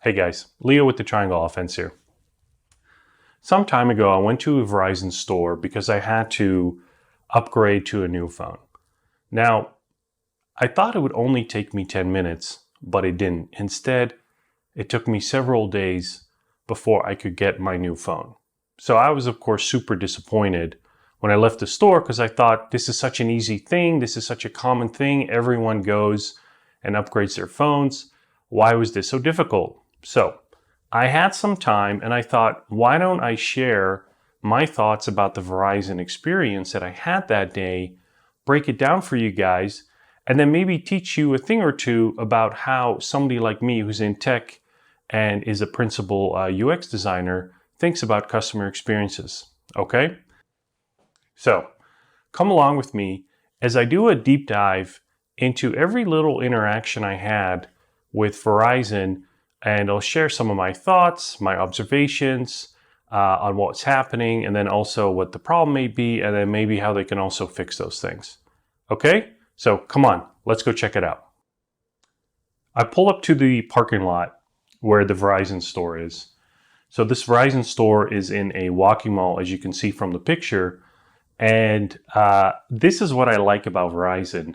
Hey guys, Leo with the Triangle Offense here. Some time ago, I went to a Verizon store because I had to upgrade to a new phone. Now, I thought it would only take me 10 minutes, but it didn't. Instead, it took me several days before I could get my new phone. So I was, of course, super disappointed when I left the store because I thought this is such an easy thing. This is such a common thing. Everyone goes and upgrades their phones. Why was this so difficult? So I had some time and I thought, why don't I share my thoughts about the Verizon experience that I had that day, break it down for you guys, and then maybe teach you a thing or two about how somebody like me who's in tech and is a principal UX designer thinks about customer experiences. Okay? So come along with me as I do a deep dive into every little interaction I had with Verizon, and I'll share some of my thoughts, my observations on what's happening, and then also what the problem may be, and then maybe how they can also fix those things. Okay? So come on, let's go check it out. I pull up to the parking lot where the Verizon store is. So this Verizon store is in a walking mall, as you can see from the picture. And this is what I like about Verizon.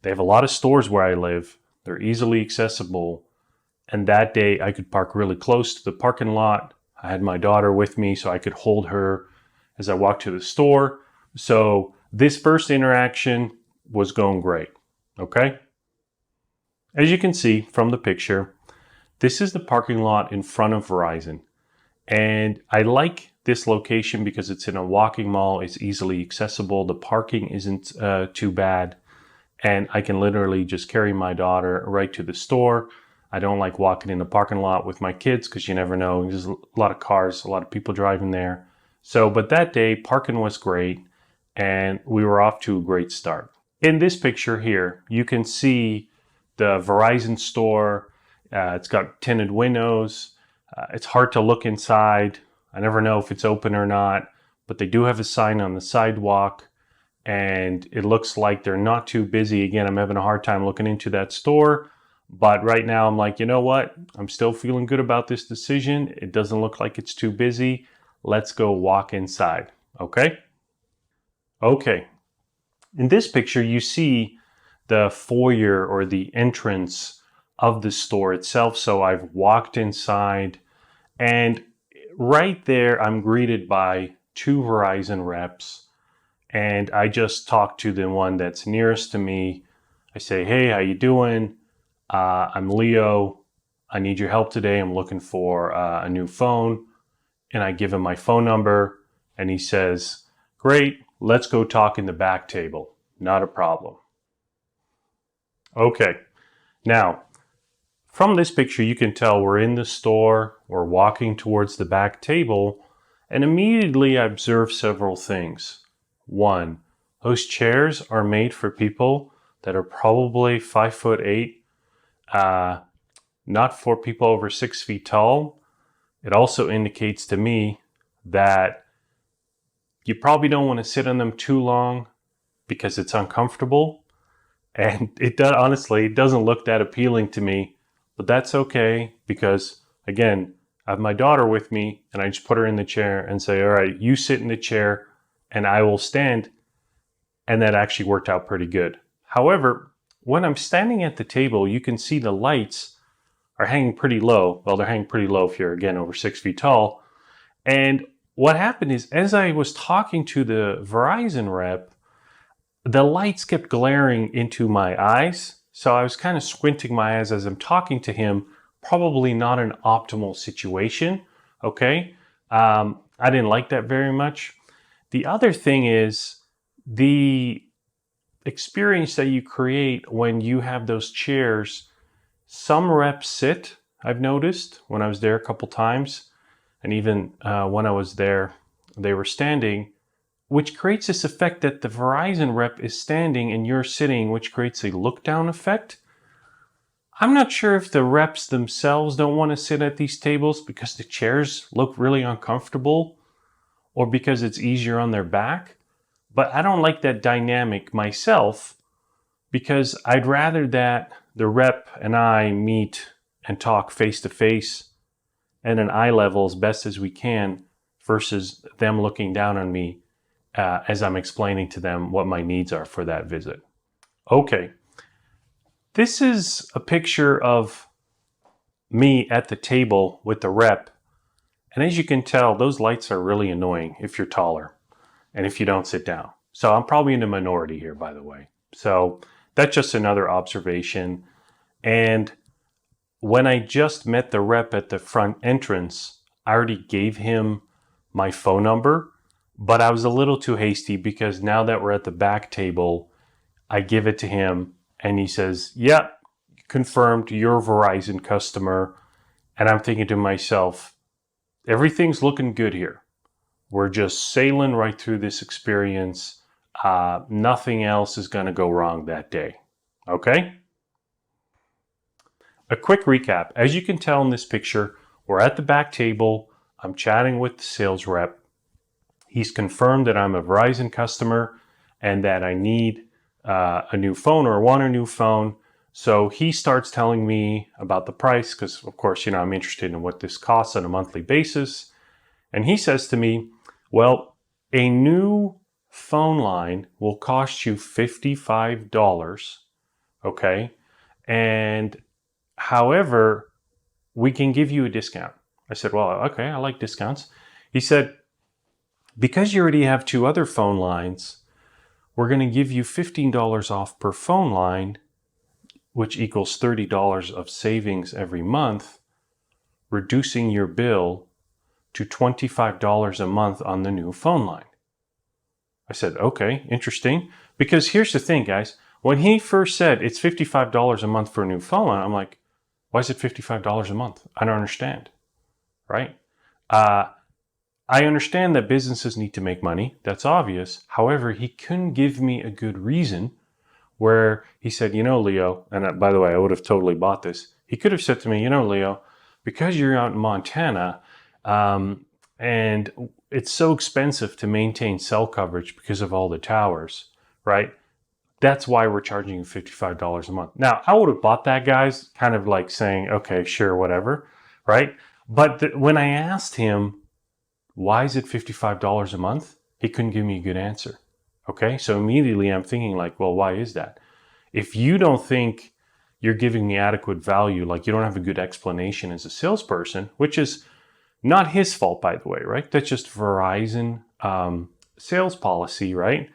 They have a lot of stores where I live. They're easily accessible. And that day I could park really close to the parking lot. I had my daughter with me so I could hold her as I walked to the store. So this first interaction was going great. Okay? As you can see from the picture, this is the parking lot in front of Verizon. And I like this location because it's in a walking mall. It's easily accessible. The parking isn't too bad. And I can literally just carry my daughter right to the store. I don't like walking in the parking lot with my kids because you never know. There's a lot of cars, a lot of people driving there. So, but that day, parking was great and we were off to a great start. In this picture here, you can see the Verizon store. It's got tinted windows. It's hard to look inside. I never know if it's open or not, but they do have a sign on the sidewalk and it looks like they're not too busy. Again, I'm having a hard time looking into that store, but right now I'm like, you know what? I'm still feeling good about this decision. It doesn't look like it's too busy. Let's go walk inside, okay? Okay, in this picture, you see the foyer or the entrance of the store itself. So I've walked inside and right there, I'm greeted by two Verizon reps and I just talk to the one that's nearest to me. I say, hey, how you doing? I'm Leo. I need your help today. I'm looking for a new phone. And I give him my phone number and he says, great, let's go talk in the back table. Not a problem. Okay, now from this picture, you can tell we're in the store, we're walking towards the back table, and immediately I observe several things. One, those chairs are made for people that are probably 5'8", not for people over 6 feet tall. It also indicates to me that you probably don't want to sit on them too long because it's uncomfortable. And it does, honestly, it doesn't look that appealing to me, but that's okay because, again, I have my daughter with me and I just put her in the chair and say, all right, you sit in the chair and I will stand. And that actually worked out pretty good. However, when I'm standing at the table, you can see the lights are hanging pretty low. Well, they're hanging pretty low if you're, again, over 6 feet tall. And what happened is, as I was talking to the Verizon rep, the lights kept glaring into my eyes. So I was kind of squinting my eyes as I'm talking to him. Probably not an optimal situation. Okay. I didn't like that very much. The other thing is the experience that you create when you have those chairs. Some reps sit, I've noticed when I was there a couple times. And even when I was there, they were standing, which creates this effect that the Verizon rep is standing and you're sitting, which creates a look down effect. I'm not sure if the reps themselves don't want to sit at these tables because the chairs look really uncomfortable or because it's easier on their back, but I don't like that dynamic myself because I'd rather that the rep and I meet and talk face to face and an eye level as best as we can versus them looking down on me as I'm explaining to them what my needs are for that visit. Okay, this is a picture of me at the table with the rep. And as you can tell, those lights are really annoying if you're taller and if you don't sit down. So I'm probably in the minority here, by the way. So that's just another observation. And when I just met the rep at the front entrance, I already gave him my phone number, but I was a little too hasty because now that we're at the back table, I give it to him and he says, "Yeah, confirmed, you're a Verizon customer." And I'm thinking to myself, everything's looking good here. We're just sailing right through this experience. Nothing else is going to go wrong that day. Okay? A quick recap. As you can tell in this picture, we're at the back table. I'm chatting with the sales rep. He's confirmed that I'm a Verizon customer and that I need a new phone or want a new phone. So he starts telling me about the price because, of course, I'm interested in what this costs on a monthly basis. And he says to me, well, a new phone line will cost you $55, okay? And however, we can give you a discount. I said, well, okay, I like discounts. He said, because you already have two other phone lines, we're going to give you $15 off per phone line, which equals $30 of savings every month, reducing your bill to $25 a month on the new phone line. I said, okay, interesting. Because here's the thing, guys. When he first said it's $55 a month for a new phone line, I'm like, why is it $55 a month? I don't understand, right? I understand that businesses need to make money. That's obvious. However, he couldn't give me a good reason where he said, Leo, and by the way, I would have totally bought this. He could have said to me, Leo, because you're out in Montana, and it's so expensive to maintain cell coverage because of all the towers, right? That's why we're charging you $55 a month. Now, I would have bought that, guys, kind of like saying, okay, sure, whatever, right? But when I asked him, why is it $55 a month? He couldn't give me a good answer. Okay, so immediately I'm thinking like, well, why is that? If you don't think you're giving me adequate value, like you don't have a good explanation as a salesperson, which is not his fault, by the way, right? That's just Verizon sales policy, right?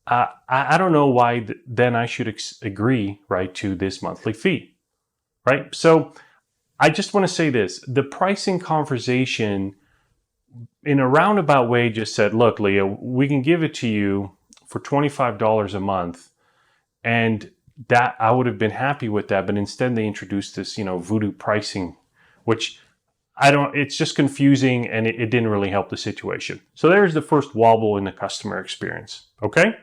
I don't know why then I should agree, right, to this monthly fee, right? So I just want to say this. The pricing conversation in a roundabout way just said, look, Leo, we can give it to you for $25 a month. And that I would have been happy with that. But instead they introduced this, voodoo pricing, which it's just confusing and it didn't really help the situation. So there's the first wobble in the customer experience. Okay.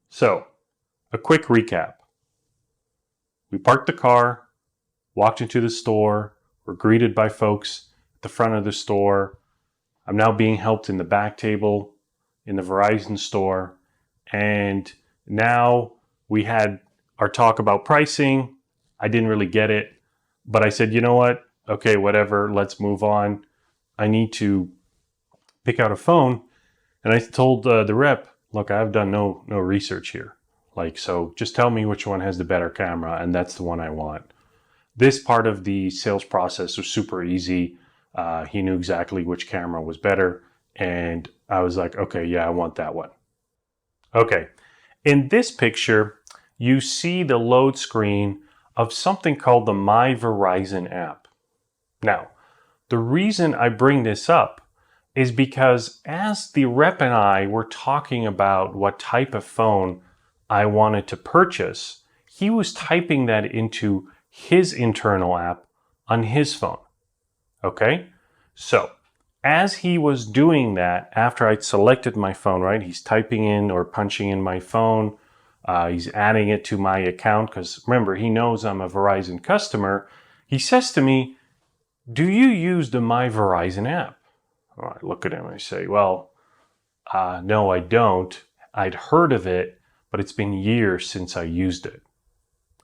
So a quick recap. We parked the car, walked into the store, were greeted by folks at the front of the store. I'm now being helped in the back table in the Verizon store. And now we had our talk about pricing. I didn't really get it, but I said, you know what? Okay, whatever, let's move on. I need to pick out a phone. And I told the rep, look, I've done no research here. So just tell me which one has the better camera, and that's the one I want. This part of the sales process was super easy. He knew exactly which camera was better. And I was like, okay, yeah, I want that one. Okay. In this picture, you see the load screen of something called the My Verizon app. Now, the reason I bring this up is because as the rep and I were talking about what type of phone I wanted to purchase, he was typing that into his internal app on his phone. Okay? So, as he was doing that, after I'd selected my phone, right, he's typing in or punching in my phone, he's adding it to my account, because remember, he knows I'm a Verizon customer. He says to me, do you use the My Verizon app? Well, I look at him and I say, well, no, I don't. I'd heard of it, but it's been years since I used it.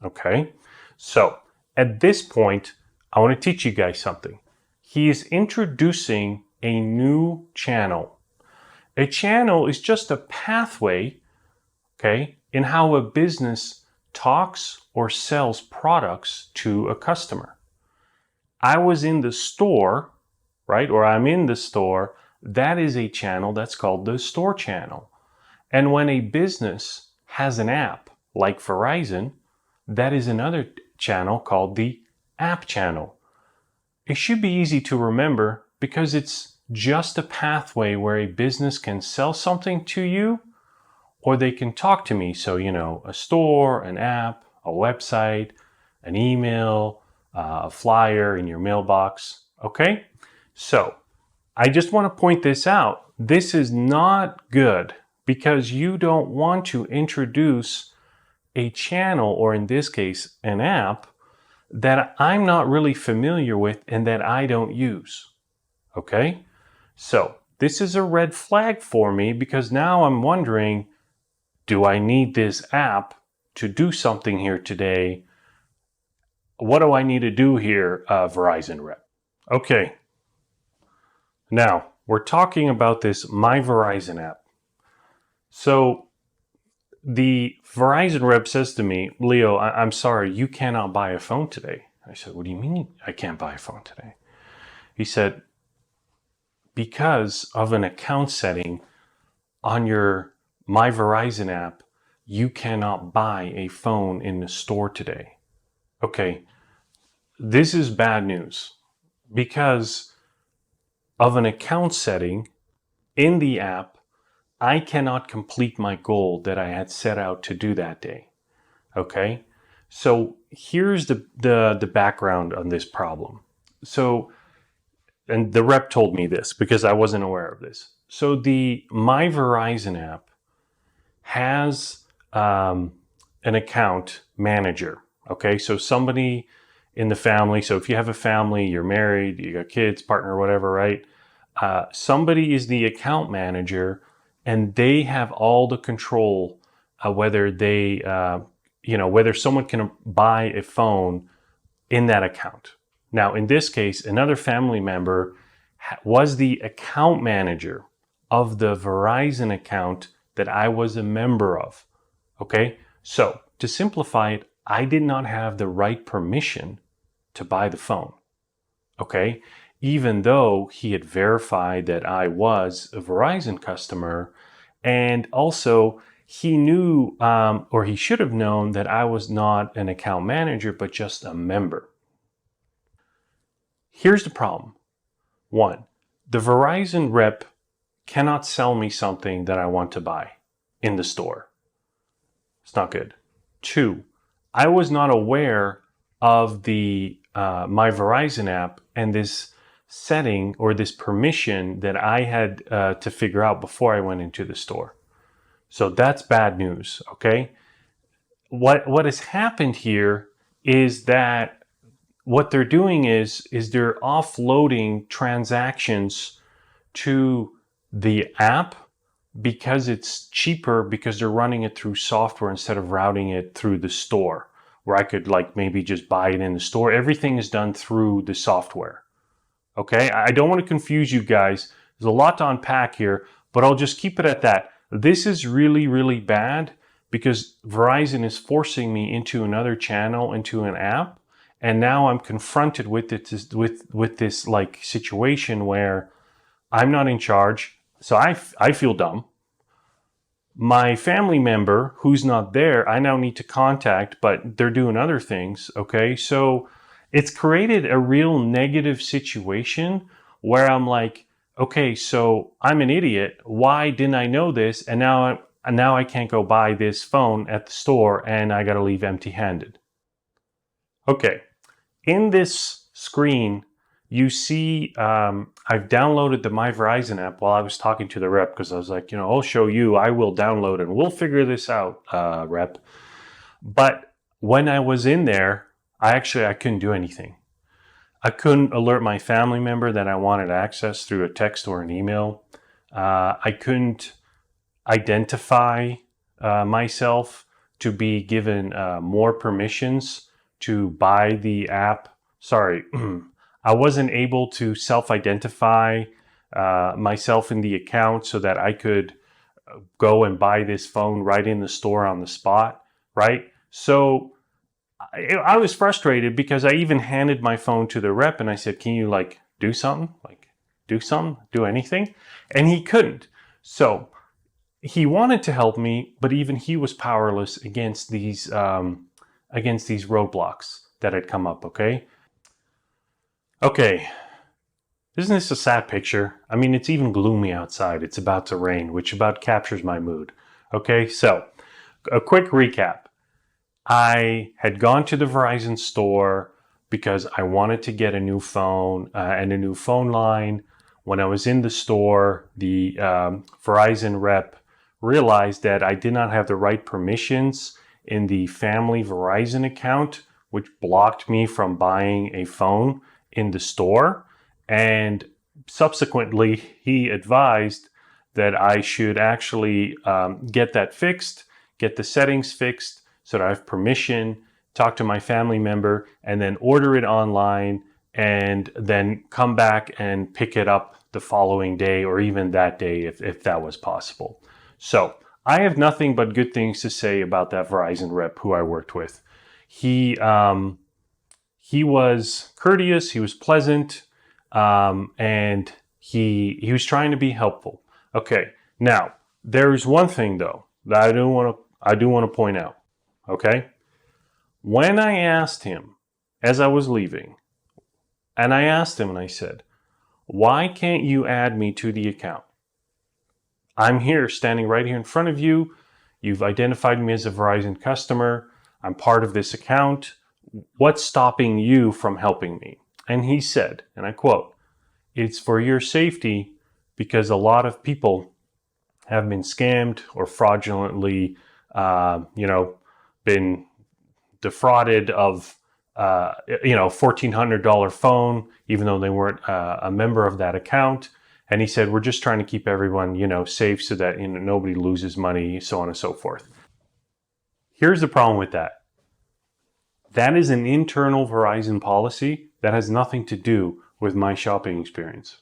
Okay, so At this point, I want to teach you guys something. He is introducing a new channel. A channel is just a pathway, okay, in how a business talks or sells products to a customer. I was in the store, right? Or I'm in the store. That is a channel that's called the store channel. And when a business has an app like Verizon, that is another channel called the app channel. It should be easy to remember because it's just a pathway where a business can sell something to you or they can talk to me. So, a store, an app, a website, an email, a flyer in your mailbox. Okay? So, I just want to point this out. This is not good because you don't want to introduce a channel, or in this case, an app, that I'm not really familiar with and that I don't use. Okay? So, this is a red flag for me because now I'm wondering, do I need this app to do something here today? What do I need to do here, Verizon rep? Okay. Now, we're talking about this My Verizon app. So, the Verizon rep says to me, Leo, I'm sorry, you cannot buy a phone today. I said, what do you mean I can't buy a phone today? He said, because of an account setting on your My Verizon app, you cannot buy a phone in the store today. Okay, this is bad news because of an account setting in the app, I cannot complete my goal that I had set out to do that day. Okay, so here's the background on this problem. So, and the rep told me this because I wasn't aware of this. So the My Verizon app has an account manager. Okay, so somebody in the family. So if you have a family, you're married, you got kids, partner, whatever, right? Somebody is the account manager, and they have all the control whether they, whether someone can buy a phone in that account. Now, in this case, another family member was the account manager of the Verizon account that I was a member of. Okay, so to simplify it, I did not have the right permission to buy the phone. Okay, even though he had verified that I was a Verizon customer, and also he knew, or he should have known, that I was not an account manager but just a member. Here's the problem. One, the Verizon rep cannot sell me something that I want to buy in the store. It's not good. Two, I was not aware of the My Verizon app and this setting or this permission that I had to figure out before I went into the store. So that's bad news, okay? What has happened here is that what they're doing is they're offloading transactions to the app because it's cheaper, because they're running it through software instead of routing it through the store where I could maybe just buy it in the store. Everything is done through the software. Okay, I don't want to confuse you guys. There's a lot to unpack here, but I'll just keep it at that. This is really, really bad because Verizon is forcing me into another channel, into an app, and now I'm confronted with it with this situation where I'm not in charge, so I feel dumb. My family member who's not there, I now need to contact, but they're doing other things. Okay, so it's created a real negative situation where I'm like, okay, so I'm an idiot. Why didn't I know this? And now I can't go buy this phone at the store, and I got to leave empty-handed. Okay, in this screen, you see I've downloaded the My Verizon app while I was talking to the rep because I was like, I'll show you. I will download and we'll figure this out, rep. But when I was in there, I couldn't do anything. I couldn't alert my family member that I wanted access through a text or an email. I couldn't identify myself to be given more permissions to buy the app. Sorry, I wasn't able to self-identify myself in the account so that I could go and buy this phone right in the store on the spot, right? So I was frustrated because I even handed my phone to the rep and I said, can you like do something? Like do something, do anything? And he couldn't. So he wanted to help me, but even he was powerless against these roadblocks that had come up. Okay. Isn't this a sad picture? I mean, it's even gloomy outside. It's about to rain, which about captures my mood. Okay, so a quick recap. I had gone to the Verizon store because I wanted to get a new phone and a new phone line. When I was in the store, the Verizon rep realized that I did not have the right permissions in the family Verizon account, which blocked me from buying a phone in the store. And subsequently, he advised that I should actually get that fixed, get the settings fixed so that I have permission, talk to my family member, and then order it online and then come back and pick it up the following day or even that day if that was possible. So I have nothing but good things to say about that Verizon rep who I worked with. He was courteous, he was pleasant, and he was trying to be helpful. Okay, now there's one thing though that I do want to point out. Okay, when I asked him as I was leaving, and I asked him and I said, "Why can't you add me to the account? I'm here, standing right here in front of you. You've identified me as a Verizon customer. I'm part of this account. What's stopping you from helping me?" And he said, and I quote, "It's for your safety because a lot of people have been scammed or fraudulently, been defrauded of, $1,400 phone, even though they weren't a member of that account." And he said, "We're just trying to keep everyone, safe so that nobody loses money, so on and so forth." Here's the problem with that. That is an internal Verizon policy that has nothing to do with my shopping experience.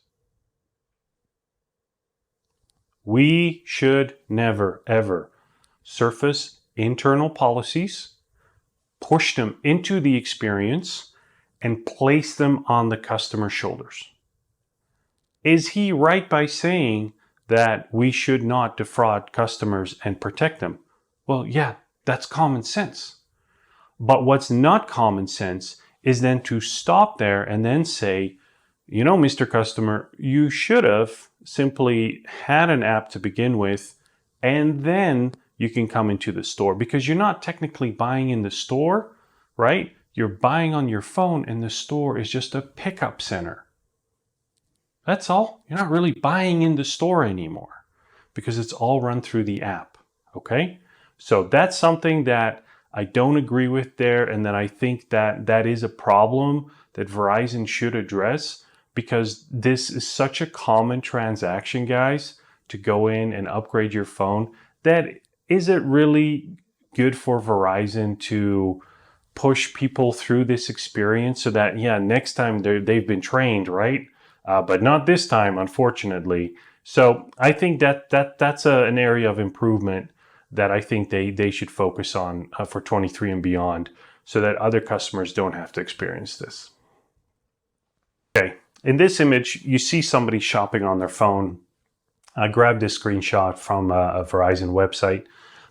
We should never, ever surface internal policies, push them into the experience, and place them on the customer's shoulders. Is he right by saying that we should not defraud customers and protect them? Well, yeah, that's common sense. But what's not common sense is then to stop there and then say, Mr. Customer, you should have simply had an app to begin with, and then you can come into the store, because you're not technically buying in the store, right? You're buying on your phone, and the store is just a pickup center. That's all. You're not really buying in the store anymore because it's all run through the app. Okay? So that's something that I don't agree with there, and that I think that is a problem that Verizon should address, because this is such a common transaction, guys, to go in and upgrade your phone, that is it really good for Verizon to push people through this experience so that, next time they've been trained, right? But not this time, unfortunately. So I think that's an area of improvement that I think they should focus on for 23 and beyond, so that other customers don't have to experience this. Okay, in this image, you see somebody shopping on their phone. I grabbed this screenshot from a Verizon website.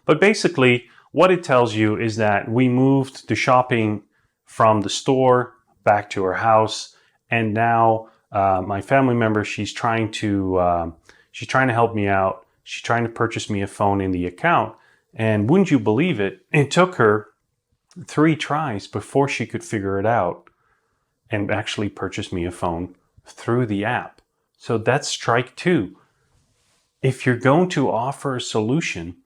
But basically, what it tells you is that we moved the shopping from the store back to our house, and now my family member, she's trying to help me out. She's trying to purchase me a phone in the account. And wouldn't you believe it, it took her 3 tries before she could figure it out and actually purchase me a phone through the app. So that's strike 2. If you're going to offer a solution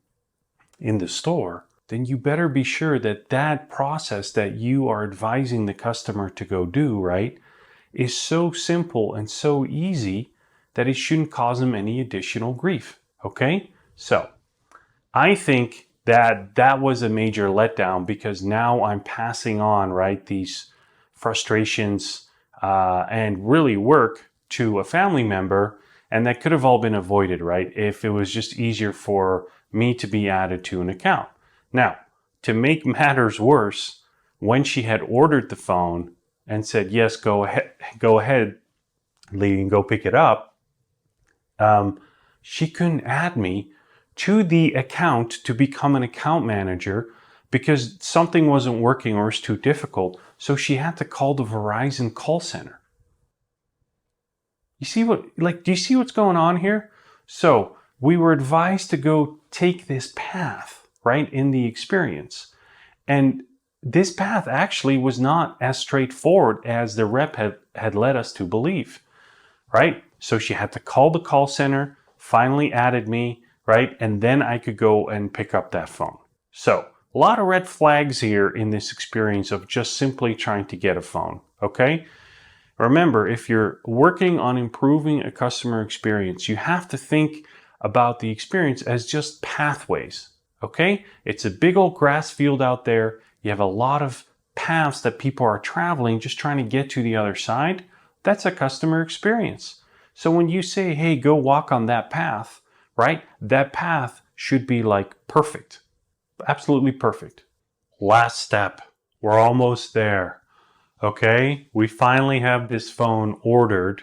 in the store, then you better be sure that process that you are advising the customer to go do, right, is so simple and so easy that it shouldn't cause them any additional grief. Okay? So I think that was a major letdown, because now I'm passing on, right, these frustrations and really work to a family member, and that could have all been avoided, right, if it was just easier for me to be added to an account. Now, to make matters worse, when she had ordered the phone and said, yes, go ahead, Lee, and go pick it up, she couldn't add me to the account to become an account manager because something wasn't working or was too difficult. So she had to call the Verizon call center. You see do you see what's going on here? So we were advised to go take this path, right, in the experience. And this path actually was not as straightforward as the rep had led us to believe, right? So she had to call the call center, finally added me, right? And then I could go and pick up that phone. So a lot of red flags here in this experience of just simply trying to get a phone, okay? Remember, if you're working on improving a customer experience, you have to think about the experience as just pathways, okay? It's a big old grass field out there. You have a lot of paths that people are traveling just trying to get to the other side. That's a customer experience. So when you say, hey, go walk on that path, right? That path should be like perfect, absolutely perfect. Last step, we're almost there. Okay, we finally have this phone ordered.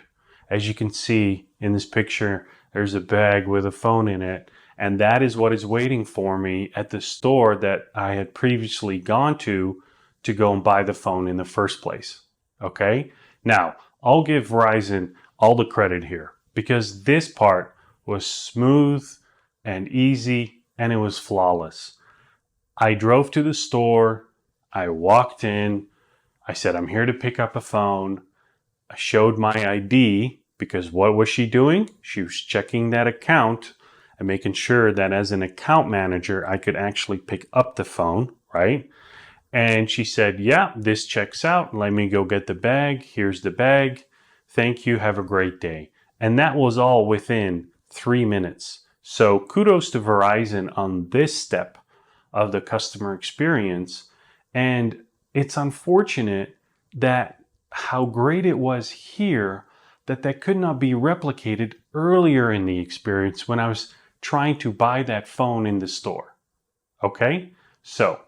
As you can see in this picture, there's a bag with a phone in it, and that is what is waiting for me at the store that I had previously gone to go and buy the phone in the first place. Okay, now I'll give Verizon all the credit here because this part was smooth and easy and it was flawless. I drove to the store, I walked in, I said, I'm here to pick up a phone. I showed my ID because what was she doing? She was checking that account and making sure that as an account manager, I could actually pick up the phone, right? And she said, yeah, this checks out. Let me go get the bag. Here's the bag. Thank you. Have a great day. And that was all within 3 minutes. So kudos to Verizon on this step of the customer experience. And it's unfortunate that how great it was here that could not be replicated earlier in the experience when I was trying to buy that phone in the store. Okay? So,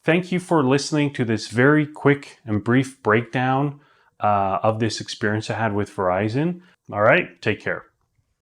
thank you for listening to this very quick and brief breakdown of this experience I had with Verizon. All right, take care.